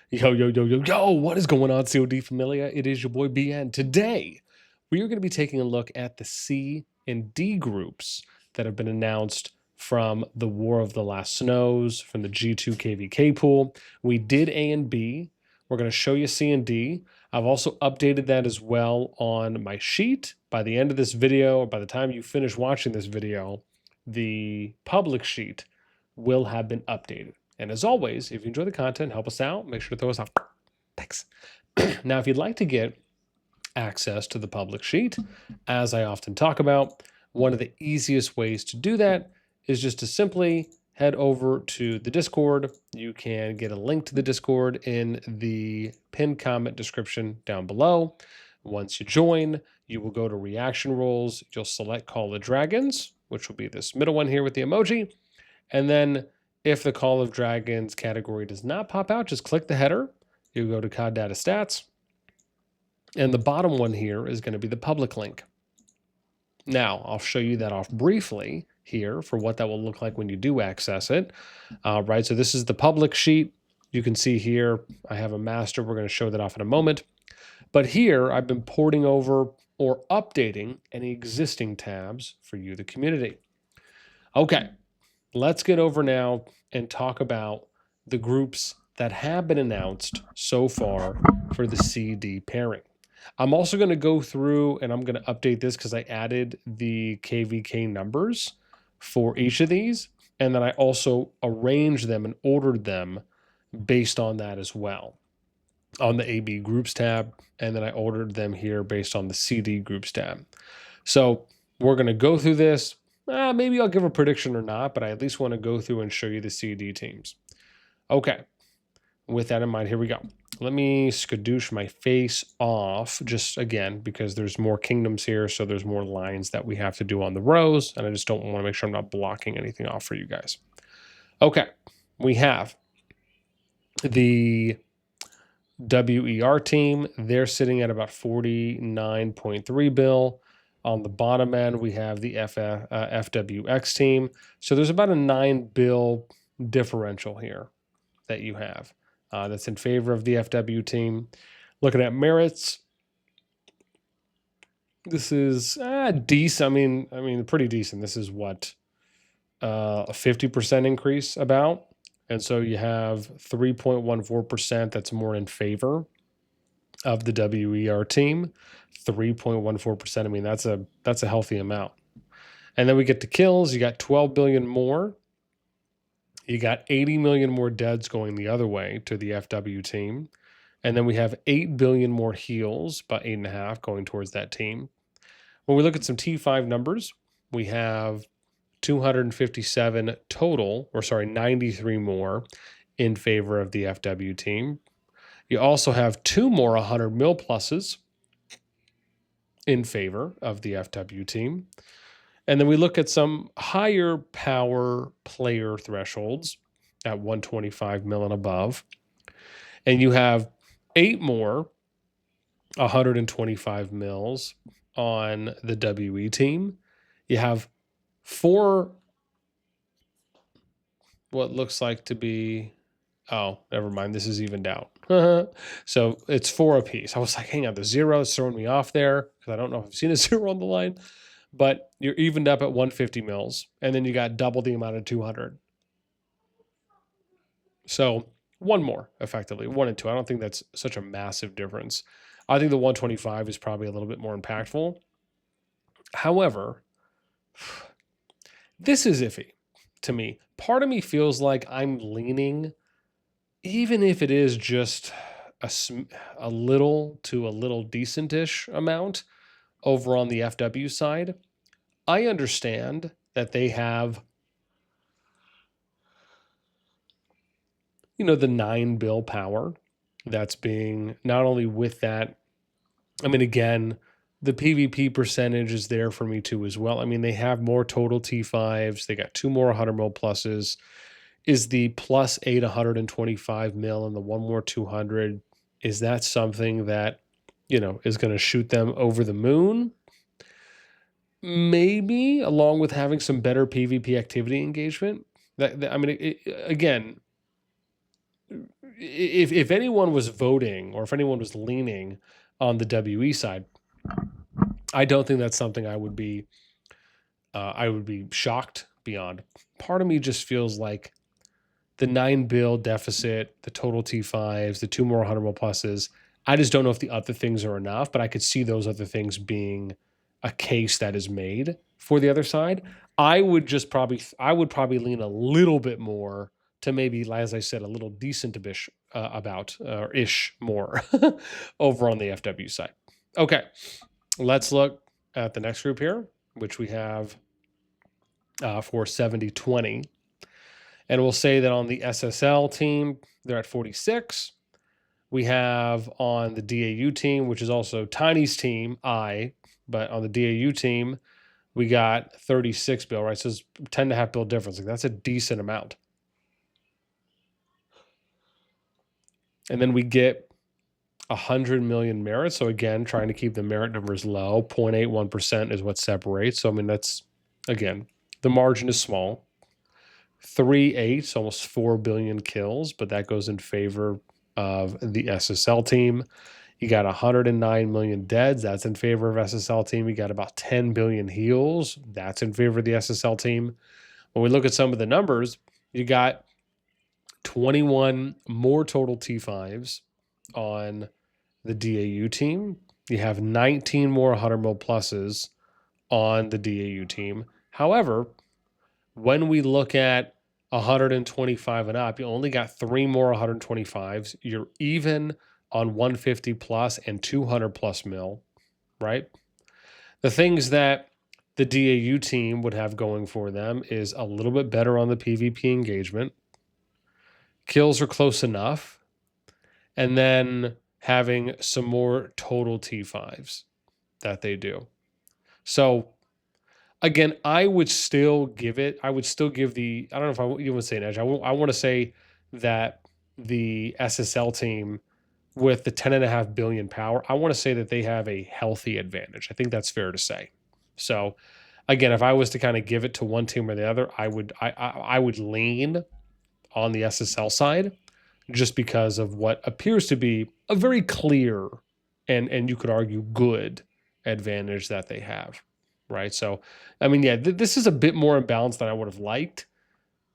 Yo, yo, yo, yo, yo, what is going on, COD Familia? It is your boy BN. Today, we are going to be taking a look at the C and D groups that have been announced from the War of the Last Snows, from the G2 KVK pool. We did A and B. We're going to show you C and D. I've also updated that as well on my sheet. By the end of this video, or by the time you finish watching this video, the public sheet will have been updated. And as always, if you enjoy the content, help us out, make sure to throw us out. Thanks. Now, if you'd like to get access to the public sheet, as I often talk about, one of the easiest ways to do that is just to simply head over to the Discord. You can get a link to the Discord in the pinned comment description down below. Once you join, you will go to reaction roles. You'll select CallofDragons, which will be this middle one here with the emoji. And then if the Call of Dragons category does not pop out, just click the header. You go to COD Data Stats. And the bottom one here is going to be the public link. Now, I'll show you that off briefly here for what that will look like when you do access it. Right, so this is the public sheet. You can see here, I have a master. We're going to show that off in a moment. But here, I've been porting over or updating any existing tabs for you, the community. Okay, let's get over now and talk about the groups that have been announced so far for the CD pairing. I'm also going to go through and I'm going to update this because I added the KVK numbers for each of these. And then I also arranged them and ordered them based on that as well on the AB groups tab. And then I ordered them here based on the CD groups tab. So we're going to go through this. Maybe I'll give a prediction or not, but I at least want to go through and show you the CD teams. Okay, with that in mind, here we go. Let me skadoosh my face off just again, because there's more kingdoms here. So there's more lines that we have to do on the rows. And I just don't want to make sure I'm not blocking anything off for you guys. Okay, we have the WER team. They're sitting at about 49.3 bill. On the bottom end, we have the FWX team. So there's about a 9 bill differential here that you have that's in favor of the FW team. Looking at merits, this is decent. I mean, pretty decent. This is what a 50% increase about. And so you have 3.14% that's more in favor of the WER team. 3.14%. I mean, that's a healthy amount. And then we get to kills. You got 12 billion more. You got 80 million more deads going the other way to the FW team. And then we have 8 billion more heals, about 8.5 going towards that team. When we look at some T5 numbers, we have 257 total, or sorry, 93 more in favor of the FW team. You also have 2 more 100 mil pluses in favor of the FW team. And then we look at some higher power player thresholds at 125 mil and above. And you have 8 more 125 mils on the WE team. You have 4 what looks like to be, oh, never mind. This is evened out. So it's 4 apiece. I was like, hang on, the 0 is throwing me off there because I don't know if I've seen a 0 on the line. But you're evened up at 150 mils, and then you got double the amount of 200. So 1 more, effectively, 1 and 2. I don't think that's such a massive difference. I think the 125 is probably a little bit more impactful. However, this is iffy to me. Part of me feels like I'm leaning, even if it is just a little to a little decentish amount over on the FW side. I understand that they have, the 9 bill power that's being not only with that. I mean, again, the PvP percentage is there for me too as well. I mean, they have more total T5s. They got 2 more 100 mil pluses. Is the plus 8 125 mil and the 1 more 200, is that something that, is going to shoot them over the moon? Maybe, along with having some better PvP activity engagement. I mean, again, if anyone was voting or if anyone was leaning on the WE side, I don't think that's something I would be shocked beyond. Part of me just feels like the 9 bill deficit, the total T5s, the 2 more 100 mil pluses. I just don't know if the other things are enough, but I could see those other things being a case that is made for the other side. I would probably lean a little bit more to maybe, as I said, a little decent-ish ish more over on the FW side. Okay, let's look at the next group here, which we have for 70-20. And we'll say that on the SSL team, they're at 46. We have on the DAU team, which is also Tiny's team, but on the DAU team, we got 36 bill, right? So it's 10.5 bill difference. Like, that's a decent amount. And then we get 100 million merit. So again, trying to keep the merit numbers low. 0.81% is what separates. So, I mean, that's, again, the margin is small. 3.8, almost 4 billion kills, but that goes in favor of the SSL team. You got 109 million deads. That's in favor of SSL team. You got about 10 billion heals. That's in favor of the SSL team. When we look at some of the numbers, you got 21 more total T5s on the DAU team. You have 19 more 100 mil pluses on the DAU team. However, when we look at 125 and up, you only got 3 more 125s. You're even on 150 plus and 200 plus mil, right? The things that the DAU team would have going for them is a little bit better on the PvP engagement. Kills are close enough. And then having some more total T5s that they do. So again, I would still give the, I don't know if I even would say an edge. I want to say that the SSL team with the 10.5 billion power, I want to say that they have a healthy advantage. I think that's fair to say. So again, if I was to kind of give it to one team or the other, I would lean on the SSL side just because of what appears to be a very clear and you could argue good advantage that they have. Right. So, I mean, yeah, this is a bit more imbalanced than I would have liked.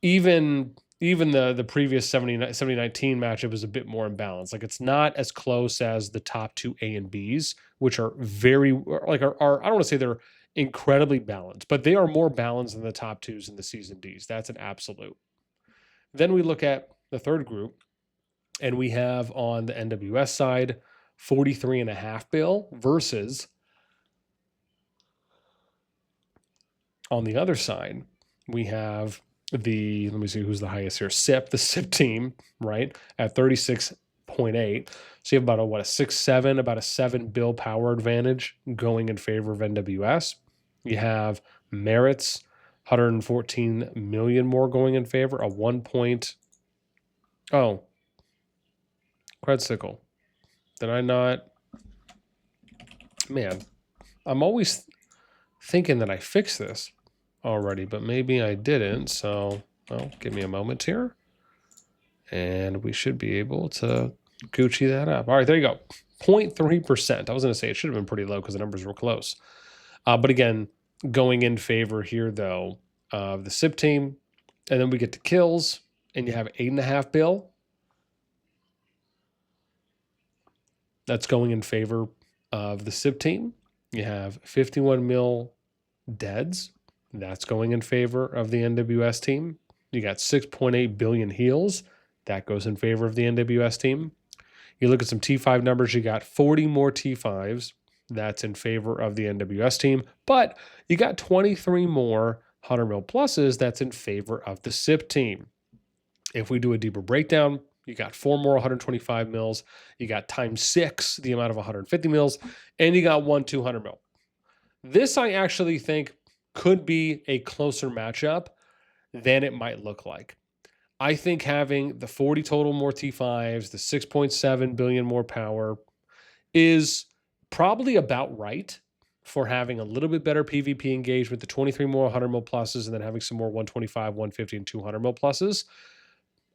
Even the previous 7019 matchup is a bit more imbalanced. Like, it's not as close as the top two A and Bs, which are very, like, are I don't want to say they're incredibly balanced, but they are more balanced than the top twos in the season Ds. That's an absolute. Then we look at the third group, and we have on the NWS side 43.5 bill versus on the other side, we have let me see who's the highest here. The SIP team, right, at 36.8. So you have about a 7 bill power advantage going in favor of NWS. You have merits, 114 million more going in favor, a 1 point. Oh, Credsicle. Did I not? Man, I'm always thinking that I fixed this already, but maybe I didn't. So, well, give me a moment here. And we should be able to Gucci that up. All right, there you go. 0.3%. I was going to say it should have been pretty low because the numbers were close. But again, going in favor here, though, of the SIP team. And then we get to kills, and you have 8.5 bill. That's going in favor of the SIP team. You have 51 mil deads. That's going in favor of the NWS team. You got 6.8 billion heals. That goes in favor of the NWS team. You look at some T5 numbers, you got 40 more T5s. That's in favor of the NWS team. But you got 23 more 100 mil pluses. That's in favor of the SIP team. If we do a deeper breakdown, you got 4 more 125 mils. You got times 6 the amount of 150 mils. And you got 200 mil. This, I actually think, could be a closer matchup than it might look like. I think having the 40 total more T5s, the 6.7 billion more power is probably about right for having a little bit better PvP engagement, the 23 more 100 mil pluses, and then having some more 125, 150, and 200 mil pluses.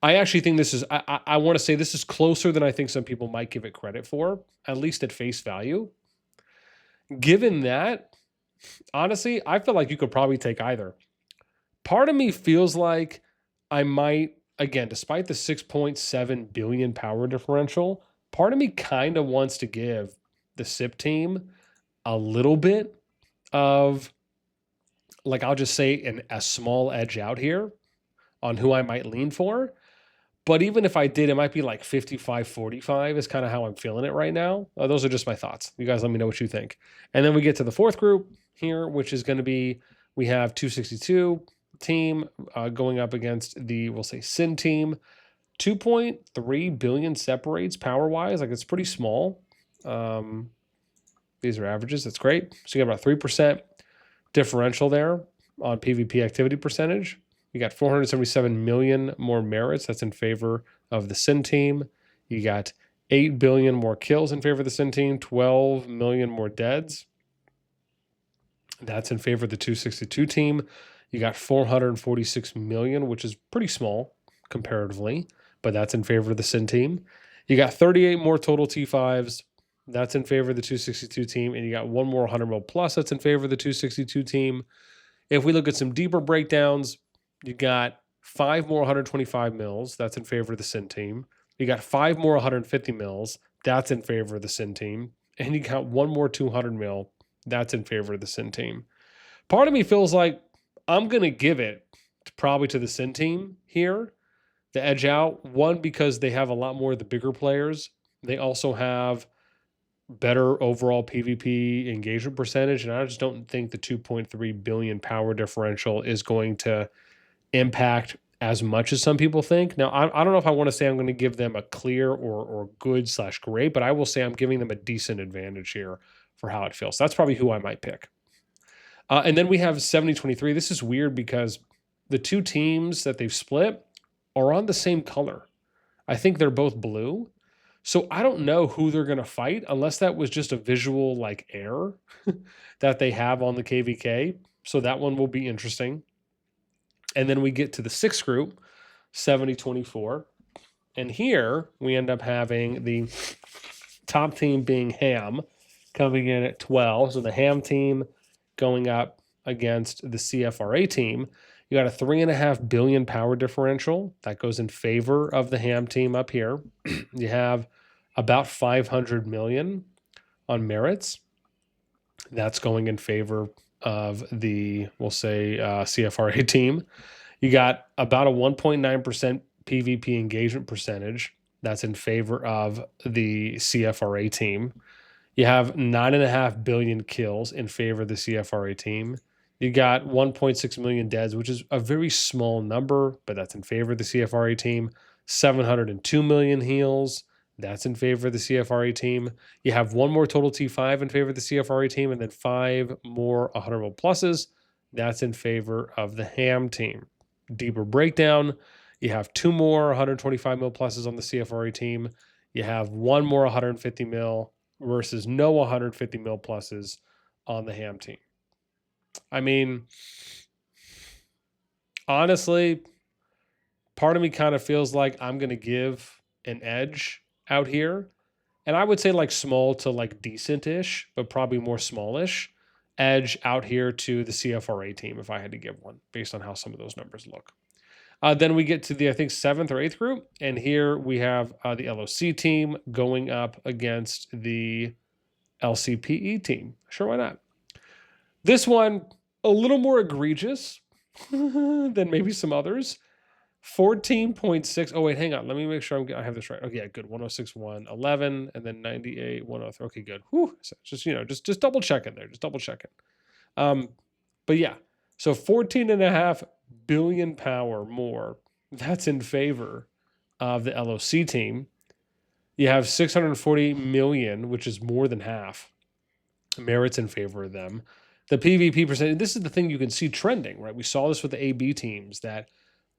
I actually think this is, I want to say this is closer than I think some people might give it credit for, at least at face value. Given that, honestly, I feel like you could probably take either. Part of me feels like I might, again, despite the 6.7 billion power differential, part of me kind of wants to give the SIP team a little bit of, like, I'll just say a small edge out here on who I might lean for. But even if I did, it might be like 55-45 is kind of how I'm feeling it right now. Those are just my thoughts. You guys let me know what you think. And then we get to the fourth group here, which is going to be, we have 262 team going up against the, we'll say, Sin team. 2.3 billion separates power-wise. Like, it's pretty small. These are averages. That's great. So you got about 3% differential there on PvP activity percentage. You got 477 million more merits. That's in favor of the Sin team. You got 8 billion more kills in favor of the Sin team, 12 million more deads. That's in favor of the 262 team. You got 446 million, which is pretty small comparatively, but that's in favor of the Sin team. You got 38 more total T5s. That's in favor of the 262 team. And you got one more 100 mil plus. That's in favor of the 262 team. If we look at some deeper breakdowns, you got 5 more 125 mils. That's in favor of the Sin team. You got 5 more 150 mils. That's in favor of the Sin team. And you got 1 more 200 mil. That's in favor of the Sin team. Part of me feels like I'm going to give it probably to the Sin team here, the edge out. One, because they have a lot more of the bigger players. They also have better overall PvP engagement percentage. And I just don't think the 2.3 billion power differential is going to impact as much as some people think. Now, I don't know if I want to say I'm going to give them a clear or good/great, but I will say I'm giving them a decent advantage here for how it feels. So that's probably who I might pick. And then we have 70-23. This is weird because the two teams that they've split are on the same color. I think they're both blue. So I don't know who they're going to fight unless that was just a visual like error that they have on the KVK. So that one will be interesting. And then we get to the sixth group, 70-24. And here we end up having the top team being Ham coming in at 12. So the Ham team going up against the CFRA team. You got a 3.5 billion power differential that goes in favor of the Ham team up here. You have about 500 million on merits. That's going in favor of the, we'll say, CFRA team. You got about a 1.9% PvP engagement percentage. That's in favor of the CFRA team. You have 9.5 billion kills in favor of the CFRA team. You got 1.6 million deads, which is a very small number, but that's in favor of the CFRA team. 702 million heals. That's in favor of the CFRA team. You have 1 more total T5 in favor of the CFRA team, and then 5 more 100 mil pluses. That's in favor of the Ham team. Deeper breakdown. You have 2 more 125 mil pluses on the CFRA team. You have 1 more 150 mil versus no 150 mil pluses on the Ham team. I mean, honestly, part of me kind of feels like I'm going to give an edge out here. And I would say like small to like decent-ish, but probably more smallish edge out here to the CFRA team if I had to give one based on how some of those numbers look. Then we get to the, I think, 7th or 8th group. And here we have the LOC team going up against the LCPE team. Sure, why not? This one, a little more egregious than maybe some others. 14.6. Oh, wait, hang on. Let me make sure I have this right. Okay, yeah, good. 106.111 and then 98.103. Okay, good. Whew. So just double checking there. Just double checking. But yeah, so 14.5 billion power more. That's in favor of the LOC team. You have 640 million, which is more than half. Merits in favor of them. The PvP percentage, this is the thing you can see trending, right? We saw this with the AB teams that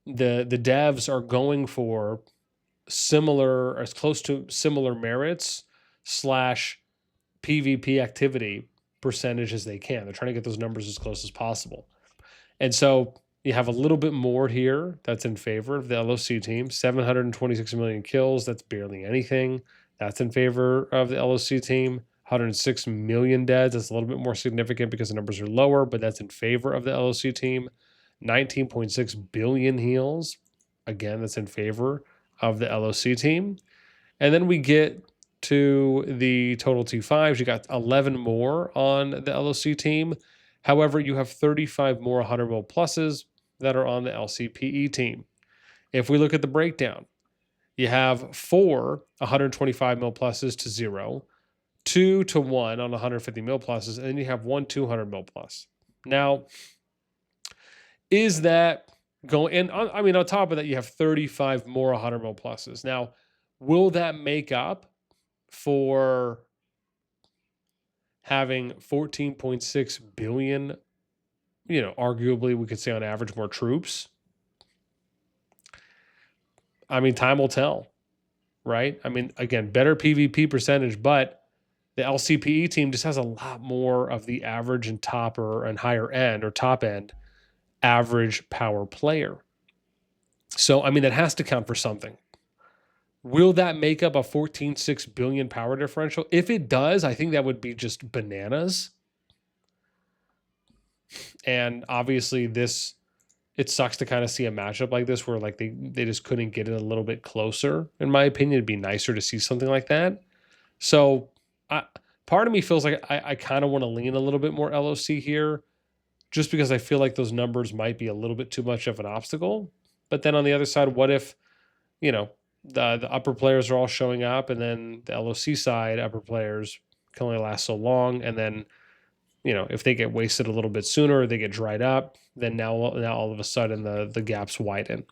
the devs are going for similar, as close to similar merits / PvP activity percentage as they can. They're trying to get those numbers as close as possible. And so You have a little bit more here that's in favor of the LOC team. 726 million kills. That's barely anything. That's in favor of the LOC team. 106 million deads. That's a little bit more significant because the numbers are lower, but that's in favor of the LOC team. 19.6 billion heals. Again, that's in favor of the LOC team. And then we get to the total T5s. You got 11 more on the LOC team. However, you have 35 more 100 mil pluses that are on the LCPE team. If we look at the breakdown, you have 4 125 mil pluses to 0, 2 to 1 on 150 mil pluses, and then you have 1 200 mil plus. Now, is that going? And I mean, on top of that, you have 35 more 100 mil pluses. Now, will that make up for having 14.6 billion, arguably we could say on average more troops? I mean, time will tell, right? I mean, again, better PvP percentage, but the LCPE team just has a lot more of the average and higher end or top end average power player. So, I mean, that has to count for something. Will that make up a 14.6 billion power differential? If it does, I think that would be just bananas. And obviously it sucks to kind of see a matchup like this where like they just couldn't get it a little bit closer. In my opinion, it'd be nicer to see something like that. So part of me feels like I kind of want to lean a little bit more LOC here just because I feel like those numbers might be a little bit too much of an obstacle. But then on the other side, what if, the upper players are all showing up and then the LOC side upper players can only last so long, and then if they get wasted a little bit sooner or they get dried up, then now all of a sudden the gaps widen.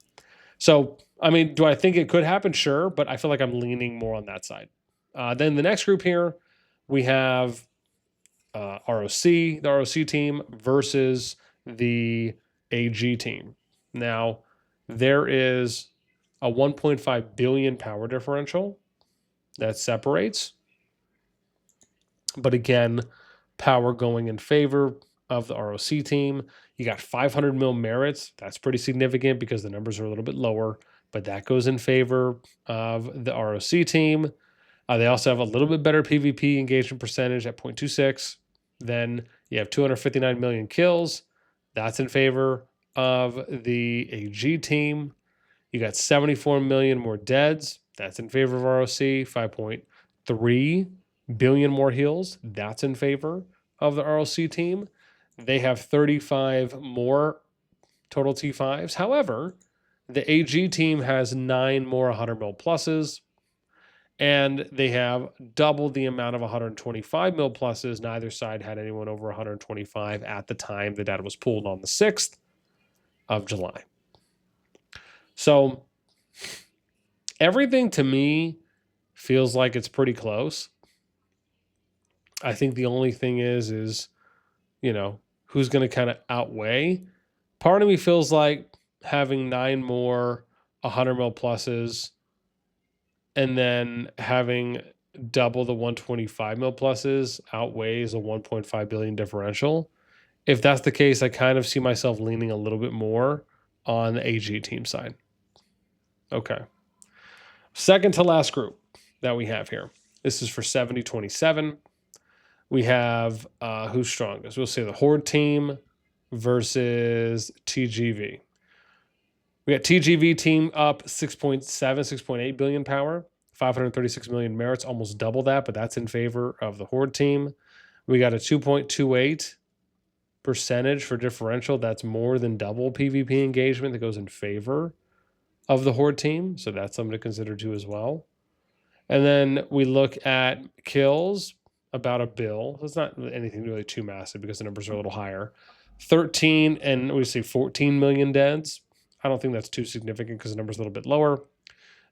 So I mean, do I think it could happen? Sure, but I feel like I'm leaning more on that side. Then the next group here, we have ROC, the ROC team versus the AG team. Now there is a 1.5 billion power differential that separates. But again, power going in favor of the ROC team. You got 500 mil merits. That's pretty significant because the numbers are a little bit lower, but that goes in favor of the ROC team. They also have a little bit better PvP engagement percentage at 0.26. Then you have 259 million kills. That's in favor of the AG team. You got 74 million more deads. That's in favor of ROC. 5.3 billion more heals. That's in favor of the ROC team. They have 35 more total T5s. However, the AG team has 9 more 100 mil pluses, and they have double the amount of 125 mil pluses. Neither side had anyone over 125 at the time the data was pulled on the 6th of July. So everything to me feels like it's pretty close. I think the only thing is who's going to kind of outweigh. Part of me feels like having 9 more 100 mil pluses and then having double the 125 mil pluses outweighs a 1.5 billion differential. If that's the case, I kind of see myself leaning a little bit more on the AG team side. Okay. Second to last group that we have here. This is for 70-27. We have who's strongest? We'll say the Horde team versus TGV. We got TGV team up 6.7, 6.8 billion power, 536 million merits, almost double that, but that's in favor of the Horde team. We got a 2.28 percentage for differential. That's more than double PvP engagement that goes in favor of the Horde team. So that's something to consider too as well. And then we look at kills, about a bill. It's not anything really too massive because the numbers are a little higher. 13 and we say 14 million deads. I don't think that's too significant because the number's a little bit lower.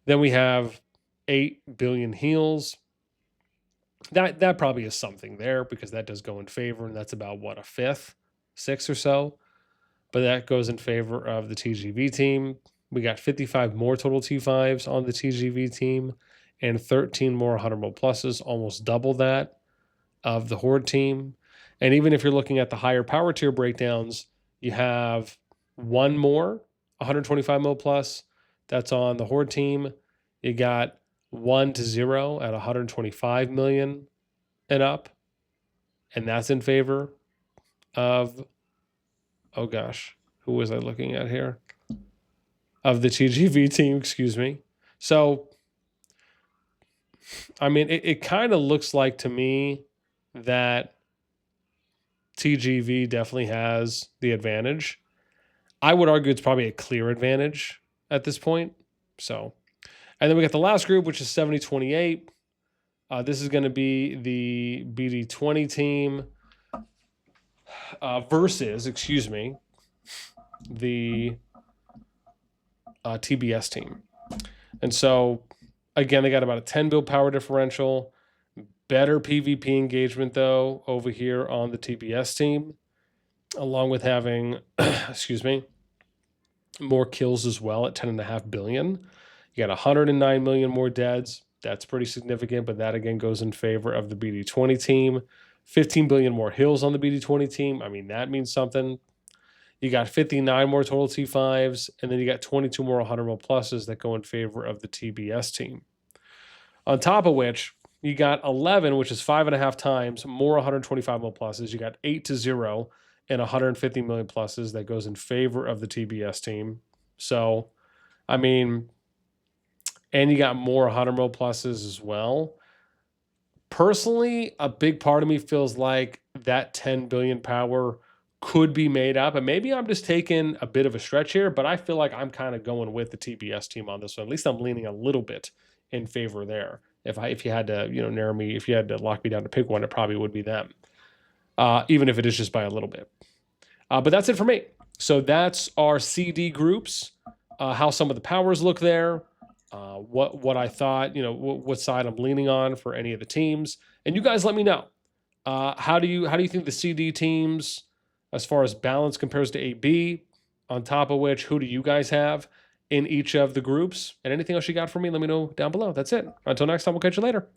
Then we have 8 billion heals. That probably is something there because that does go in favor, and that's about what, a fifth, 6 or so. But that goes in favor of the TGV team. We got 55 more total T5s on the TGV team and 13 more 100 mil pluses, almost double that of the Horde team. And even if you're looking at the higher power tier breakdowns, you have one more 125 mil plus. That's on the Horde team. You got 1-0 at 125 million and up. And that's in favor of, oh gosh, who was I looking at here? Of the TGV team, excuse me. So, I mean, it kind of looks like to me that TGV definitely has the advantage. I would argue it's probably a clear advantage at this point. So, and then we got the last group, which is 70-28. This is going to be the BD20 team versus, excuse me, the TBS team. And so, again, they got about a 10 build power differential. Better PvP engagement, though, over here on the TBS team, along with having, excuse me, more kills as well at 10.5 billion. You got 109 million more deads. That's pretty significant, but that, again, goes in favor of the BD20 team. 15 billion more hills on the BD20 team. I mean, that means something. You got 59 more total T5s, and then you got 22 more 100 mil pluses that go in favor of the TBS team. On top of which, you got 11, which is 5.5 times more 125 mil pluses. You got 8-0 and 150 million pluses that goes in favor of the TBS team. So, I mean, and you got more 100 mil pluses as well. Personally, a big part of me feels like that 10 billion power could be made up. And maybe I'm just taking a bit of a stretch here, but I feel like I'm kind of going with the TBS team on this one. At least I'm leaning a little bit in favor there. If you had to, narrow me, if you had to lock me down to pick one, it probably would be them. Even if it is just by a little bit. But that's it for me. So that's our CD groups, how some of the powers look there, what I thought, what side I'm leaning on for any of the teams. And you guys let me know. How do you think the CD teams, as far as balance, compares to AB? On top of which, who do you guys have in each of the groups? And anything else you got for me, let me know down below. That's it. Until next time, we'll catch you later.